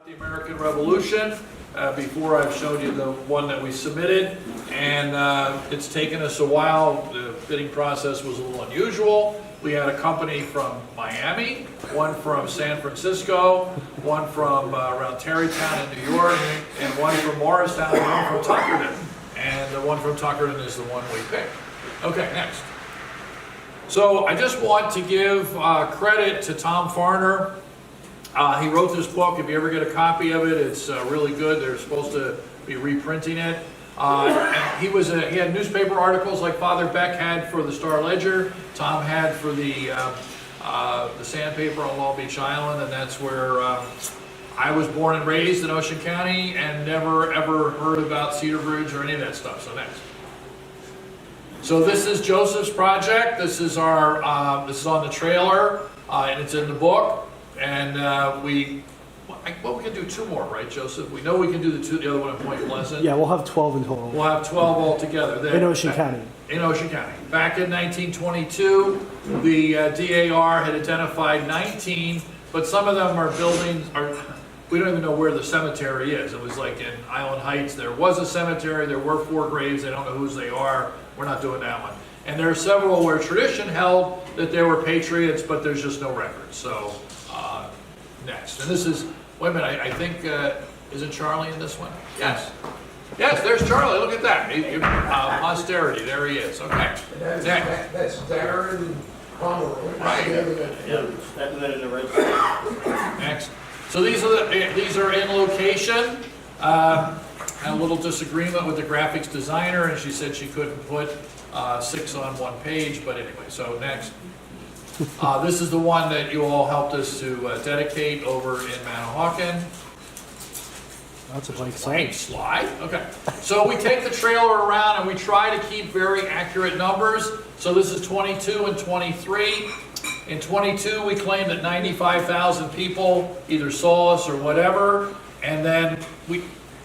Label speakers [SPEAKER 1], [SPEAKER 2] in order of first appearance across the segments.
[SPEAKER 1] The American Revolution. Before I've showed you the one that we submitted, and it's taken us a while. The bidding process was a little unusual. We had a company from Miami, one from San Francisco, one from around Tarrytown in New York, and one from Morristown, and one from Tuckerton. And the one from Tuckerton is the one we picked. Okay, next. So I just want to give credit to Tom Farner. He wrote this book. If you ever get a copy of it, it's really good. They're supposed to be reprinting it. And he had newspaper articles like Father Beck had for the Star-Ledger. Tom had for the Sandpaper on Long Beach Island, and that's where I was born and raised in Ocean County and never ever heard about Cedar Bridge or any of that stuff. So next. So this is Joseph's project. This is our this is on the trailer, and it's in the book. And we can do two more, right, Joseph? We know we can do the other one in Point Pleasant.
[SPEAKER 2] Yeah, we'll have 12 in total.
[SPEAKER 1] We'll have 12 altogether.
[SPEAKER 2] In Ocean County.
[SPEAKER 1] In Ocean County. Back in 1922, the DAR had identified 19, but some of them are buildings, we don't even know where the cemetery is. It was like in Island Heights, there was a cemetery, there were 4 graves, they don't know whose they are. We're not doing that one. And there are several where tradition held that there were patriots, but there's just no record. So, next. And this is, wait a minute, I think, isn't Charlie in this one? Yes. Yes, there's Charlie, look at that. Posterity, there he is. Okay. Next.
[SPEAKER 3] That's Darren Pomeroy.
[SPEAKER 1] Right.
[SPEAKER 4] Yeah, that's in the right spot.
[SPEAKER 1] Next. So these are in location. Had a little disagreement with the graphics designer, and she said she couldn't put 6 on one page, but anyway, so next. This is the one that you all helped us to dedicate over in Manahawkin.
[SPEAKER 2] That's a blank
[SPEAKER 1] Blank
[SPEAKER 2] slide.
[SPEAKER 1] slide. Okay. So we take the trailer around and we try to keep very accurate numbers. So this is 22 and 23. In 22, we claim that 95,000 people either saw us or whatever. And then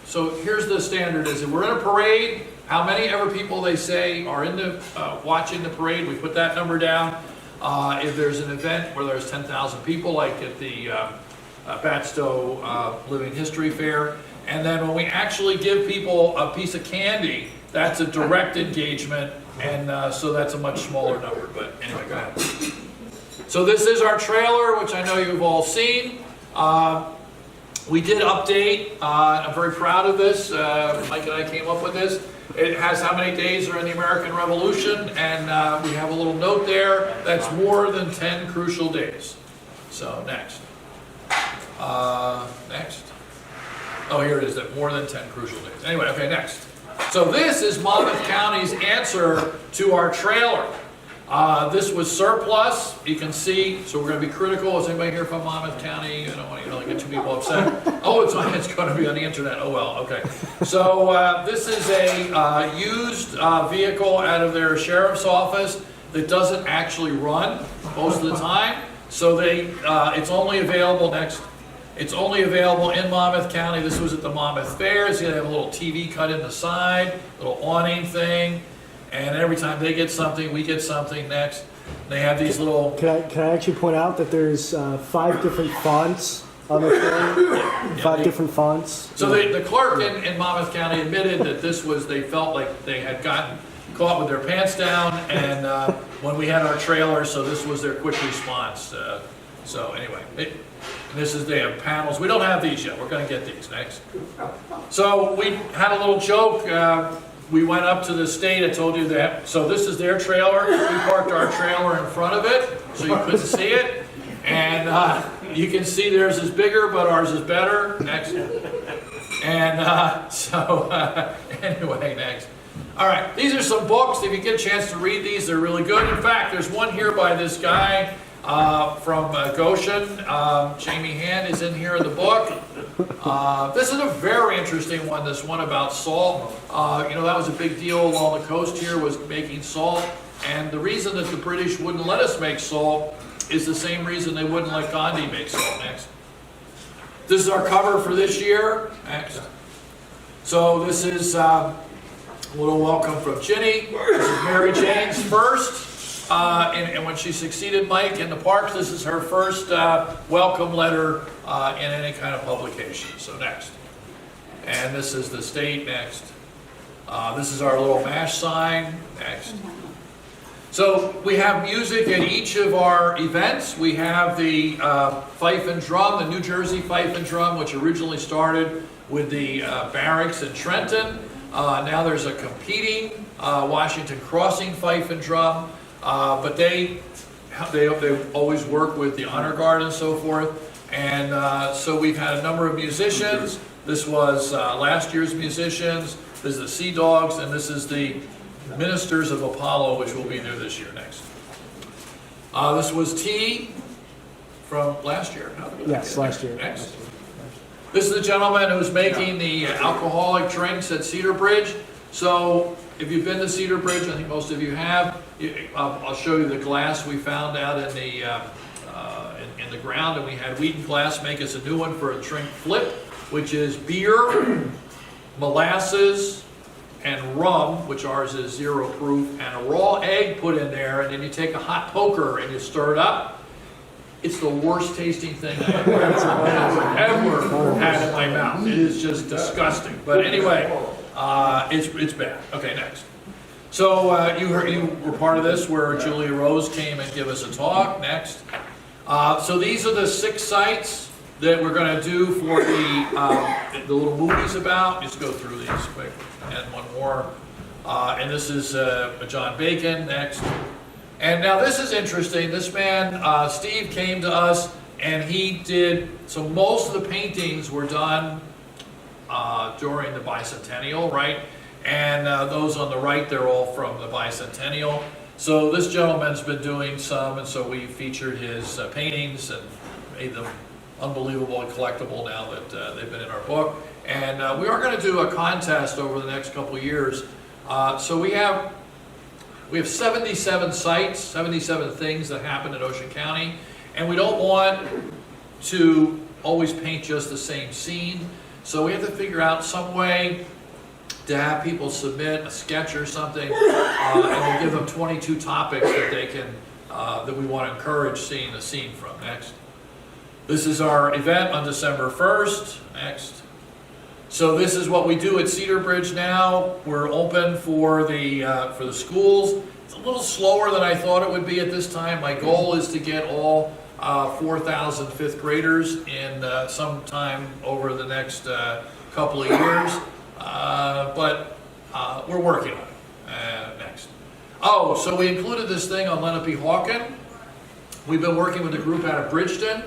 [SPEAKER 1] so here's the standard: is if we're in a parade, how many ever people they say are in the watching the parade, we put that number down. If there's an event where there's 10,000 people, like at the Batstow Living History Fair, and then when we actually give people a piece of candy, that's a direct engagement, and so that's a much smaller number. But anyway, go ahead. So this is our trailer, which I know you've all seen. We did update. I'm very proud of this. Mike and I came up with this. It has how many days are in the American Revolution, and we have a little note there. That's more than 10 crucial days. So next. Next. Oh, here it is, that more than 10 crucial days. Anyway, okay, next. So this is Monmouth County's answer to our trailer. This was surplus, you can see, so we're going to be critical. Is anybody here from Monmouth County? I don't want to get too people upset. Oh, it's going to be on the internet. Oh, well, okay. So this is a used vehicle out of their sheriff's office that doesn't actually run most of the time. So it's only available It's only available in Monmouth County. This was at the Monmouth Fairs. They have a little TV cut in the side, little awning thing. And every time they get something, we get something next. They have these little...
[SPEAKER 2] Can I actually point out that there's 5 different fonts on the thing? 5 different fonts.
[SPEAKER 1] So the clerk in Monmouth County admitted that they felt like they had gotten caught with their pants down, and when we had our trailer, so this was their quick response. So anyway, they have panels. We don't have these yet. We're going to get these next. So we had a little joke. We went up to the state. I told you that. So this is their trailer. We parked our trailer in front of it, so you couldn't see it. And you can see theirs is bigger, but ours is better. Next. And anyway, next. All right, these are some books. If you get a chance to read these, they're really good. In fact, there's one here by this guy from Goshen. Jamie Hand is in here in the book. This is a very interesting one, this one about salt. That was a big deal along the coast here, was making salt. And the reason that the British wouldn't let us make salt is the same reason they wouldn't let Gandhi make salt. Next. This is our cover for this year. Next. So this is a little welcome from Ginny. This is Mary Jane's first. And when she succeeded Mike in the parks, this is her first welcome letter in any kind of publication. So next. And this is the state, next. This is our little MASH sign, next. So we have music at each of our events. We have the fife and drum, the New Jersey fife and drum, which originally started with the barracks in Trenton. Now there's a competing Washington Crossing fife and drum, but they always work with the honor guard and so forth. And so we've had a number of musicians. This was last year's musicians. This is the Sea Dogs, and this is the Ministers of Apollo, which will be new this year next. This was tea from last year.
[SPEAKER 2] Yes, last year.
[SPEAKER 1] Next. This is the gentleman who's making the alcoholic drinks at Cedar Bridge. So if you've been to Cedar Bridge, I think most of you have, I'll show you the glass we found out in the ground, and we had Wheaton Glass make us a new one for a drink flip, which is beer, molasses, and rum, which ours is 0 proof, and a raw egg put in there, and then you take a hot poker and you stir it up. It's the worst tasting thing I've ever had in my mouth. It is just disgusting. But anyway, it's bad. Okay, next. So you were part of this where Julia Rose came and gave us a talk. Next. So these are the 6 sites that we're going to do for the little movies about. Just go through these quick. And one more. And this is John Bacon. Next. And now this is interesting. This man, Steve, came to us and he did, so most of the paintings were done during the bicentennial, right? And those on the right, they're all from the bicentennial. So this gentleman's been doing some, and so we featured his paintings and made them unbelievable and collectible now that they've been in our book. And we are going to do a contest over the next couple of years. So we have 77 sites, 77 things that happen in Ocean County, and we don't want to always paint just the same scene. So we have to figure out some way to have people submit a sketch or something, and we'll give them 22 topics that they can, that we want to encourage seeing the scene from. Next. This is our event on December 1st. Next. So this is what we do at Cedar Bridge now. We're open for the schools. It's a little slower than I thought it would be at this time. My goal is to get all 4,000 fifth graders in sometime over the next couple of years. But we're working on it. Next. Oh, so we included this thing on Lenape-Hawken. We've been working with a group out of Bridgeton,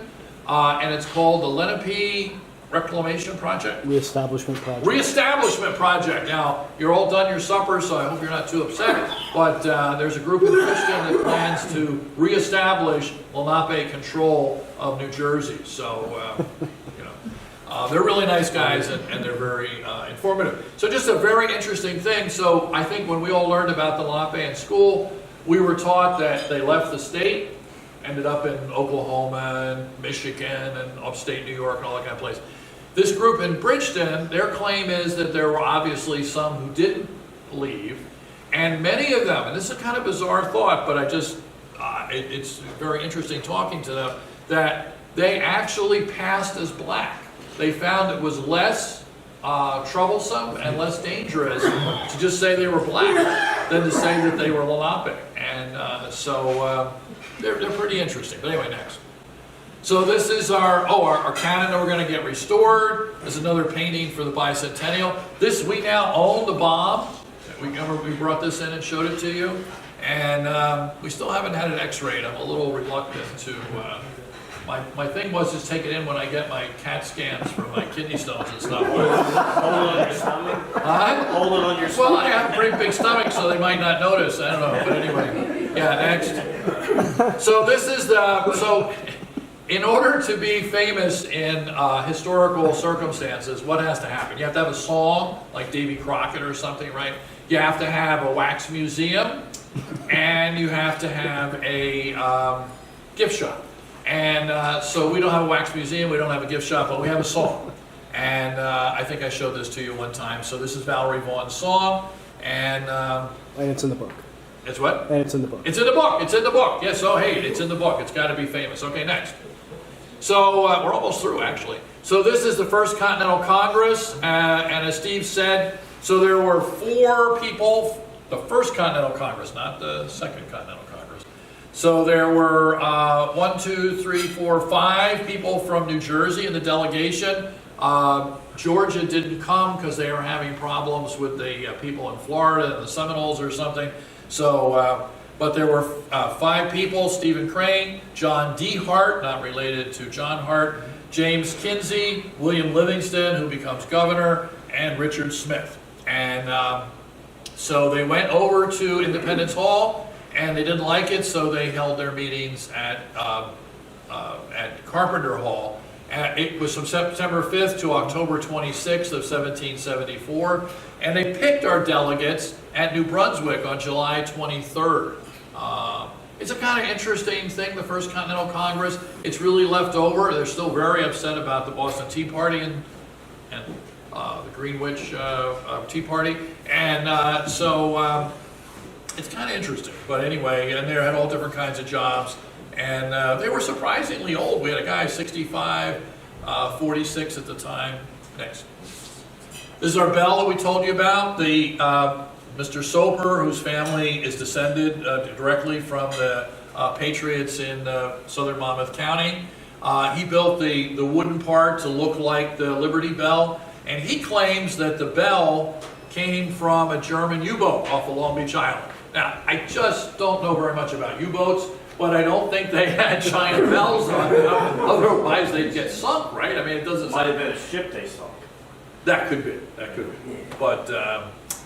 [SPEAKER 1] and it's called the Lenape Reclamation Project?
[SPEAKER 2] Reestablishment Project.
[SPEAKER 1] Reestablishment Project. Now, you're all done your supper, so I hope you're not too upset, but there's a group in Bridgeton that plans to reestablish Lenape control of New Jersey. So, they're really nice guys, and they're very informative. So just a very interesting thing. So I think when we all learned about the Lenape in school, we were taught that they left the state, ended up in Oklahoma and Michigan and upstate New York and all that kind of place. This group in Bridgeton, their claim is that there were obviously some who didn't leave, and many of them, and this is a kind of bizarre thought, but it's very interesting talking to them, that they actually passed as black. They found it was less troublesome and less dangerous to just say they were black than to say that they were Lenape. And so they're pretty interesting. But anyway, next. So this is our cannon that we're going to get restored. This is another painting for the bicentennial. We now own the bomb. We brought this in and showed it to you. And we still haven't had it x-rayed. I'm a little reluctant to... My thing was just take it in when I get my CAT scans for my kidney stones and stuff.
[SPEAKER 4] Hold it on your stomach?
[SPEAKER 1] Hold it on your stomach? Well, I have a pretty big stomach, so they might not notice. I don't know. But anyway, yeah, next. So this is so in order to be famous in historical circumstances, what has to happen? You have to have a song, like Davy Crockett or something, right? You have to have a wax museum, and you have to have a gift shop. And so we don't have a wax museum, we don't have a gift shop, but we have a song. And I think I showed this to you one time. So this is Valerie Vaughan's song, and
[SPEAKER 2] it's in the book.
[SPEAKER 1] It's what?
[SPEAKER 2] And it's in the book.
[SPEAKER 1] It's in the book. It's in the book. Yes. Oh, hey, it's in the book. It's got to be famous. Okay, next. So we're almost through, actually. So this is the First Continental Congress, and as Steve said, so there were 4 people. The First Continental Congress, not the Second Continental Congress. So there were 1, 2, 3, 4, 5 people from New Jersey in the delegation. Georgia didn't come because they were having problems with the people in Florida and the Seminoles or something. So, but there were 5 people: Stephen Crane, John D. Hart, not related to John Hart, James Kinsey, William Livingston, who becomes governor, and Richard Smith. And so they went over to Independence Hall, and they didn't like it, so they held their meetings at Carpenter Hall. It was from September 5th to October 26th of 1774, and they picked our delegates at New Brunswick on July 23rd. It's a kind of interesting thing, the First Continental Congress. It's really left over. They're still very upset about the Boston Tea Party and the Greenwich Tea Party, and so it's kind of interesting. But anyway, and they had all different kinds of jobs. And they were surprisingly old. We had a guy 65, 46 at the time. Next. This is our bell that we told you about. The Mr. Soper, whose family is descended directly from the Patriots in southern Monmouth County. He built the wooden part to look like the Liberty Bell. And he claims that the bell came from a German U-boat off of Long Beach Island. Now, I just don't know very much about U-boats, but I don't think they had giant bells on them. Otherwise, they'd get sunk, right? I mean, it doesn't.
[SPEAKER 4] Might have been a ship they saw.
[SPEAKER 1] That could be. That could be. But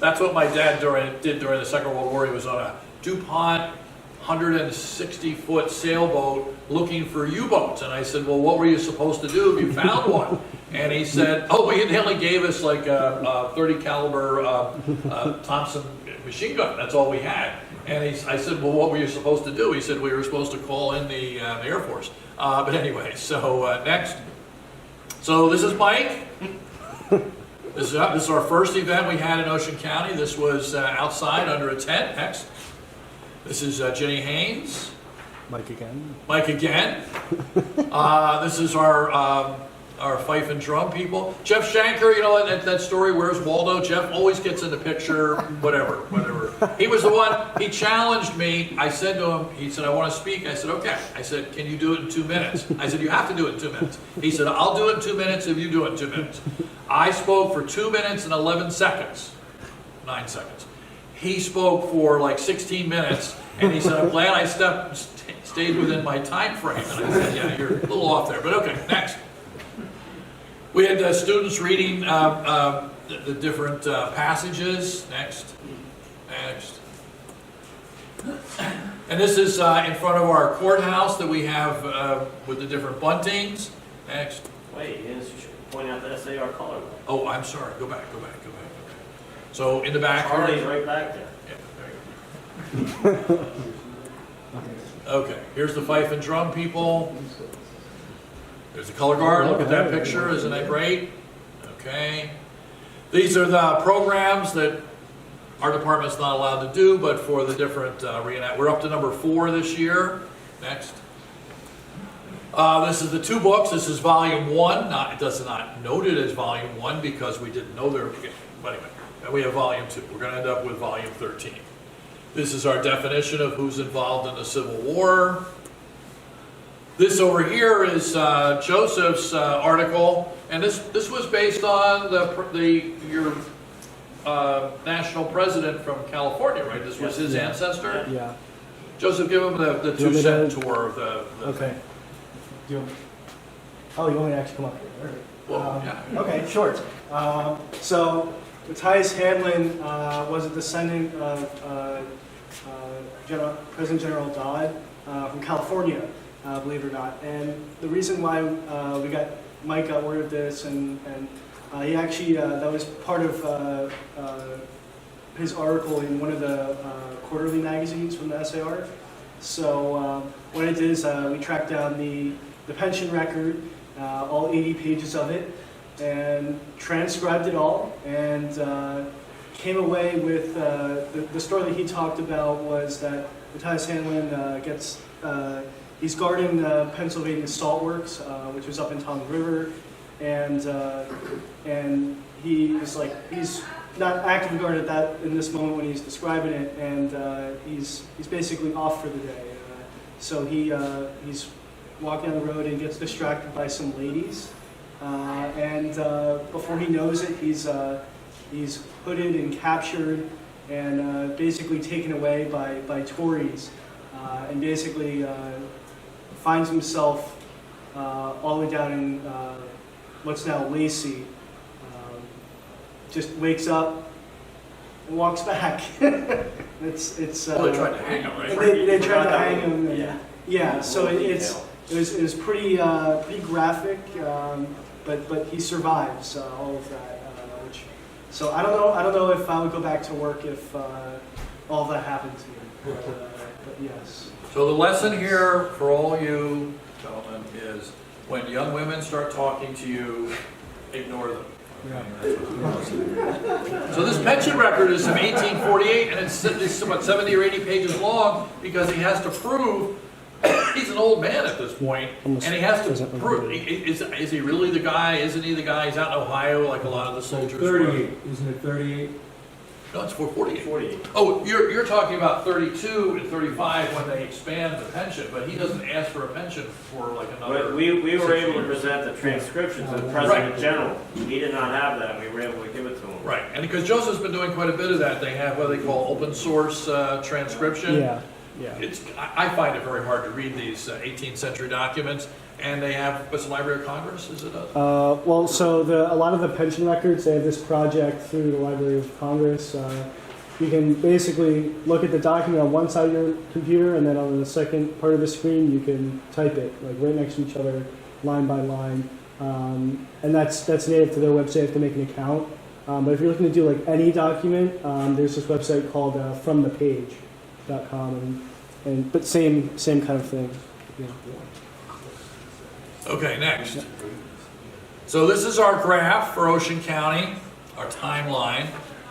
[SPEAKER 1] that's what my dad did during the Second World War. He was on a DuPont 160-foot sailboat looking for U-boats. And I said, well, what were you supposed to do if you found one? And he said, oh, they only gave us like a 30 caliber Thompson machine gun. That's all we had. And I said, well, what were you supposed to do? He said, we were supposed to call in the Air Force. But anyway, so next. So this is Mike. This is our first event we had in Ocean County. This was outside under a tent. Next. This is Jenny Haynes.
[SPEAKER 2] Mike again.
[SPEAKER 1] Mike again. This is our fife and drum people. Jeff Shanker, you know, that story, Where's Waldo? Jeff always gets in the picture, whatever. He was the one, he challenged me. I said to him, he said, I want to speak. I said, okay. I said, can you do it in 2 minutes? I said, you have to do it in 2 minutes. He said, I'll do it in 2 minutes if you do it in 2 minutes. I spoke for 2 minutes and 11 seconds. 9 seconds. He spoke for like 16 minutes, and he said, I'm glad I stayed within my time frame. And I said, yeah, you're a little off there, but okay, next. We had students reading the different passages. Next. And this is in front of our courthouse that we have with the different buntings. Next.
[SPEAKER 4] Wait, yes, you should point out the SAR color.
[SPEAKER 1] Oh, I'm sorry. Go back. So in the back.
[SPEAKER 4] Charlie's right back there.
[SPEAKER 1] Yeah, there you go. Okay, here's the fife and drum people. There's the color guard. Look at that picture. Isn't that great? Okay. These are the programs that our department's not allowed to do, but for the different we're up to number 4 this year. Next. This is the 2 books. This is volume 1. It does not note it as volume 1 because we didn't know there. But anyway, we have volume 2. We're going to end up with volume 13. This is our definition of who's involved in the Civil War. This over here is Joseph's article, and this was based on your national president from California, right? This was his ancestor.
[SPEAKER 2] Yeah.
[SPEAKER 1] Joseph, give him the 2-cent tour of the
[SPEAKER 2] Okay. You want me to actually come up here? All right.
[SPEAKER 1] Well, yeah.
[SPEAKER 2] Okay, short. So Matthias Handlin was a descendant of President General Dodd from California, believe it or not. And the reason why Mike got word of this, and he actually, that was part of his article in one of the quarterly magazines from the SAR. So what I did is we tracked down the pension record, all 80 pages of it, and transcribed it all, and came away with, the story that he talked about was that Matthias Hanlon he's guarding the Pennsylvania Salt Works, which was up in Tongue River, and he's not actively guarded that in this moment when he's describing it, and he's basically off for the day. So he's walking down the road and gets distracted by some ladies, and before he knows it, he's hooded and captured and basically taken away by Tories, and basically finds himself all the way down in what's now Lacey. Just wakes up and walks back. it's
[SPEAKER 1] Well, they tried to hang him, right?
[SPEAKER 2] they tried to hang him. And,
[SPEAKER 4] Yeah.
[SPEAKER 2] So it was pretty graphic, but he survives all of that. So I don't know if I would go back to work if all of that happened to me. But yes.
[SPEAKER 1] So the lesson here for all you gentlemen is when young women start talking to you, ignore them. So this pension record is from 1848, and it's about 70 or 80 pages long because he has to prove he's an old man at this point, and he has to prove, is he really the guy? Isn't he the guy? He's out in Ohio like a lot of the soldiers were.
[SPEAKER 5] 38, isn't it 38?
[SPEAKER 1] No, it's 448.
[SPEAKER 4] 48.
[SPEAKER 1] Oh, you're talking about 32 and 35 when they expand the pension, but he doesn't ask for a pension for like another.
[SPEAKER 4] But we were
[SPEAKER 1] 6
[SPEAKER 4] able to
[SPEAKER 1] years.
[SPEAKER 4] present the transcriptions of the President General. He did not have that, we were able to give it to him.
[SPEAKER 1] Right, and because Joseph's been doing quite a bit of that, they have what they call open source transcription.
[SPEAKER 2] Yeah.
[SPEAKER 1] I find it very hard to read these 18th century documents, and they have, what's the Library of Congress, is it?
[SPEAKER 2] Well, so a lot of the pension records, they have this project through the Library of Congress. You can basically look at the document on one side of your computer, and then on the second part of the screen, you can type it like right next to each other, line by line. And that's native to their website. You have to make an account. But if you're looking to do like any document, there's this website called FromThePage.com, but same kind of thing. Yeah.
[SPEAKER 1] Okay, next. So this is our graph for Ocean County, our timeline.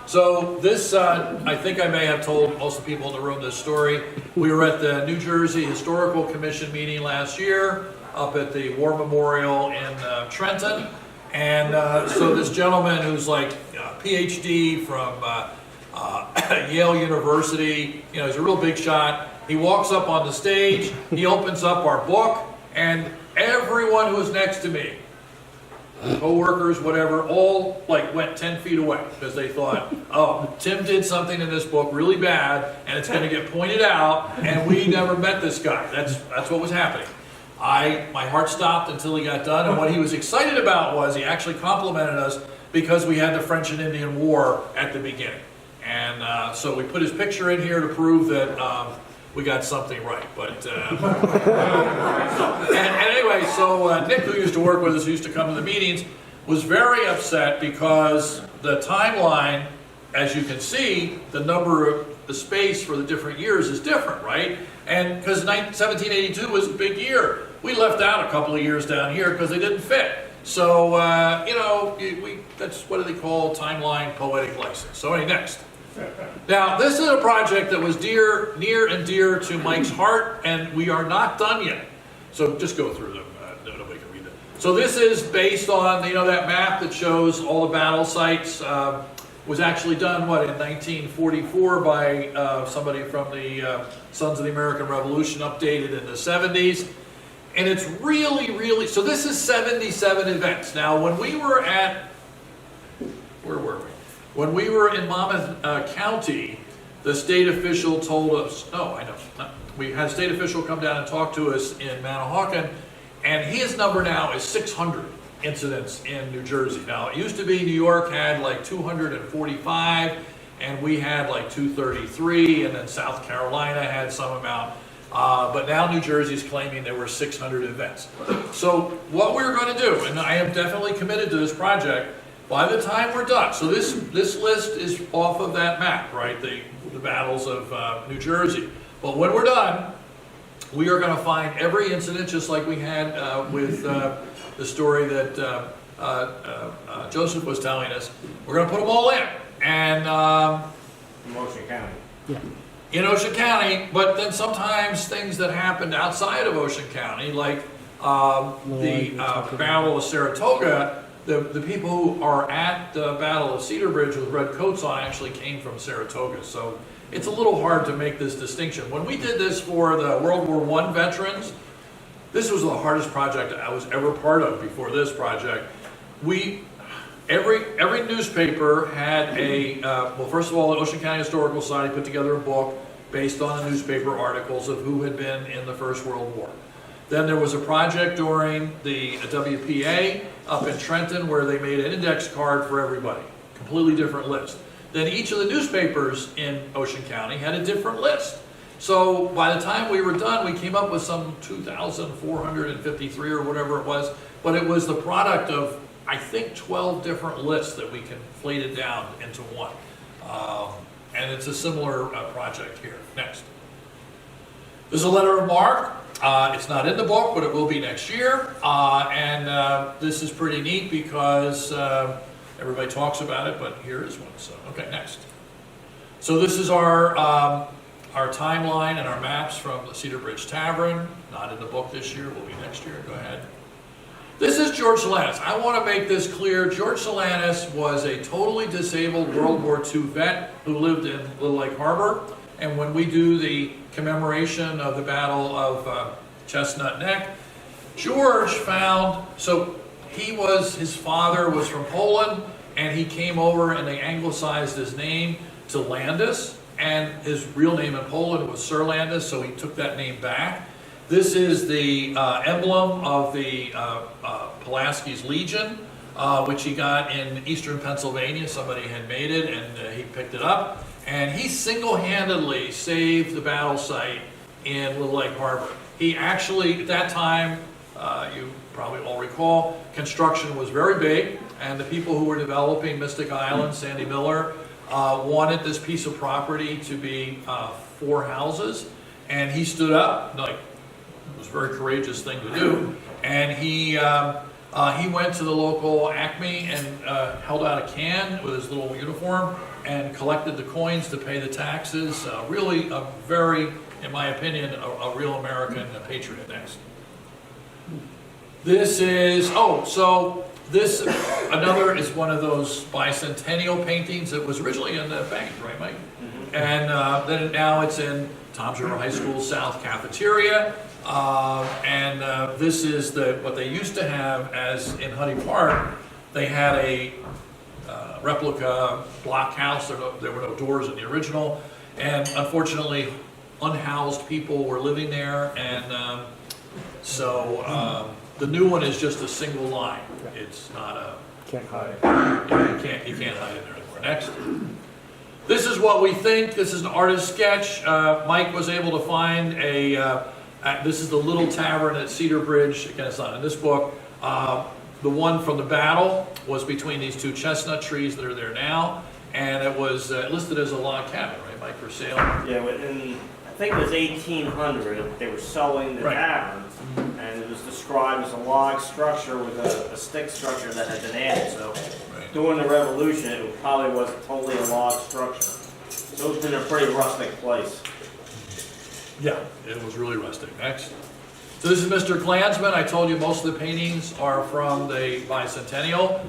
[SPEAKER 1] So this, I think I may have told most of the people in the room this story. We were at the New Jersey Historical Commission meeting last year up at the War Memorial in Trenton. And so this gentleman who's like a PhD from Yale University, you know, he's a real big shot. He walks up on the stage, he opens up our book, and everyone who was next to me, co-workers, whatever, all like went 10 feet away because they thought, oh, Tim did something in this book really bad and it's going to get pointed out and we never met this guy. That's what was happening. My heart stopped until he got done, and what he was excited about was he actually complimented us because we had the French and Indian War at the beginning. And so we put his picture in here to prove that we got something right. But and anyway, so Nick, who used to work with us, who used to come to the meetings, was very upset because the timeline, as you can see, the number of the space for the different years is different, right? And because 1782 was a big year, we left out a couple of years down here because they didn't fit. So you know, that's what do they call timeline poetic license. So anyway, next. Now, this is a project that was near and dear to Mike's heart, and we are not done yet. So just go through them. Nobody can read it. So this is based on, you know, that map that shows all the battle sites. Was actually done, what, in 1944 by somebody from the Sons of the American Revolution, updated in the 70s. And it's really, so this is 77 events. Now, when we were at, where were we? When we were in Monmouth County, the state official told us, we had a state official come down and talk to us in Manahawkin, and his number now is 600 incidents in New Jersey. Now, it used to be New York had like 245, and we had like 233, and then South Carolina had some amount. But now New Jersey's claiming there were 600 events. So what we're going to do, and I am definitely committed to this project, by the time we're done, so this list is off of that map, right, the battles of New Jersey. But when we're done, we are going to find every incident, just like we had with the story that Joseph was telling us. We're going to put them all in. And
[SPEAKER 4] From Ocean County.
[SPEAKER 1] in Ocean County, but then sometimes things that happened outside of Ocean County, like the Battle of Saratoga, the people who are at the Battle of Cedar Bridge with red coats on actually came from Saratoga. So it's a little hard to make this distinction. When we did this for the World War I veterans, this was the hardest project I was ever part of before this project. Every newspaper had a, well, first of all, the Ocean County Historical Society put together a book based on the newspaper articles of who had been in the First World War. Then there was a project during the WPA up in Trenton where they made an index card for everybody, completely different list. Then each of the newspapers in Ocean County had a different list. So by the time we were done, we came up with some 2,453 or whatever it was, but it was the product of, I think, 12 different lists that we conflated down into one. And it's a similar project here. Next. There's a letter of marque. It's not in the book, but it will be next year. This is pretty neat because everybody talks about it, but here is one. So, okay, next. So this is our timeline and our maps from the Cedar Bridge Tavern. Not in the book this year, will be next year. Go ahead. This is George Solanas. I want to make this clear. George Solanas was a totally disabled World War II vet who lived in Little Lake Harbor. And when we do the commemoration of the Battle of Chestnut Neck, George found, so his father was from Poland, and he came over and they anglicized his name to Landis, and his real name in Poland was Sir Landis, so he took that name back. This is the emblem of the Pulaski's Legion, which he got in eastern Pennsylvania. Somebody had made it, and he picked it up. And he single-handedly saved the battle site in Little Lake Harbor. He actually, at that time, you probably all recall, construction was very big, and the people who were developing Mystic Island, Sandy Miller, wanted this piece of property to be 4 houses. And he stood up, like, it was a very courageous thing to do, and he went to the local Acme and held out a can with his little uniform and collected the coins to pay the taxes. Really a very, in my opinion, a real American patriot. Next. This is, this, another is one of those bicentennial paintings that was originally in the bank, right, Mike? Mm-hmm. And then now it's in Toms River High School South Cafeteria. This is what they used to have as in Honey Park. They had a replica block house. There were no doors in the original, and unfortunately unhoused people were living there, and the new one is just a single line. It's not a...
[SPEAKER 5] Can't hide.
[SPEAKER 1] You can't hide in there anymore. Next. This is what we think. This is an artist's sketch. Mike was able to find this is the little tavern at Cedar Bridge. Again, it's not in this book. The one from the battle was between these 2 chestnut trees that are there now, and it was listed as a log cabin, right, Mike, for sale?
[SPEAKER 4] Yeah, I think it was 1800, they were selling the
[SPEAKER 1] Right.
[SPEAKER 4] tavern, and it was described as a log structure with a stick structure that had been added, so
[SPEAKER 1] Right.
[SPEAKER 4] during the Revolution, it probably was totally a log structure. So it's been a pretty rustic place.
[SPEAKER 1] Yeah, it was really rustic. Next. So this is Mr. Glansman. I told you most of the paintings are from the bicentennial.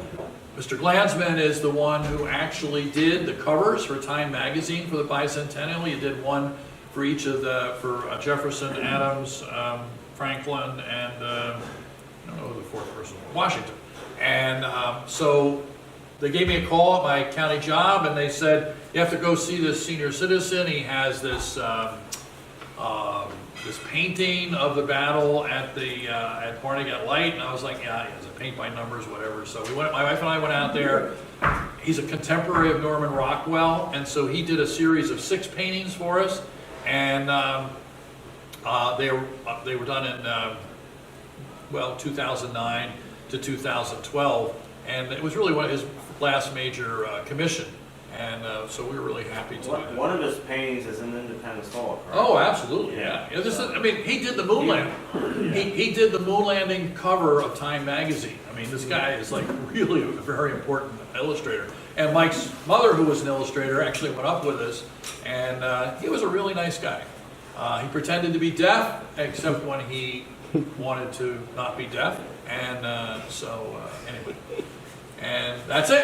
[SPEAKER 1] Mr. Glansman is the one who actually did the covers for Time magazine for the bicentennial. He did one for each of for Jefferson, Adams, Franklin, and I don't know who the 4th person was, Washington. And so they gave me a call at my county job, and they said, you have to go see this senior citizen. He has this this painting of the battle at Barnegat Light, and I was like, yeah, he has a paint by numbers, whatever. So my wife and I went out there. He's a contemporary of Norman Rockwell, and so he did a series of 6 paintings for us, and they were done in 2009 to 2012, and it was really one of his last major commission. And so we were really happy to do that.
[SPEAKER 4] One of his paintings is in Independence Hall, correct?
[SPEAKER 1] Oh, absolutely, yeah. He did the moon landing. He did the moon landing cover of Time magazine. I mean, this guy is like really a very important illustrator. And Mike's mother, who was an illustrator, actually went up with us, and he was a really nice guy. He pretended to be deaf, except when he wanted to not be deaf, and anyway. And that's it.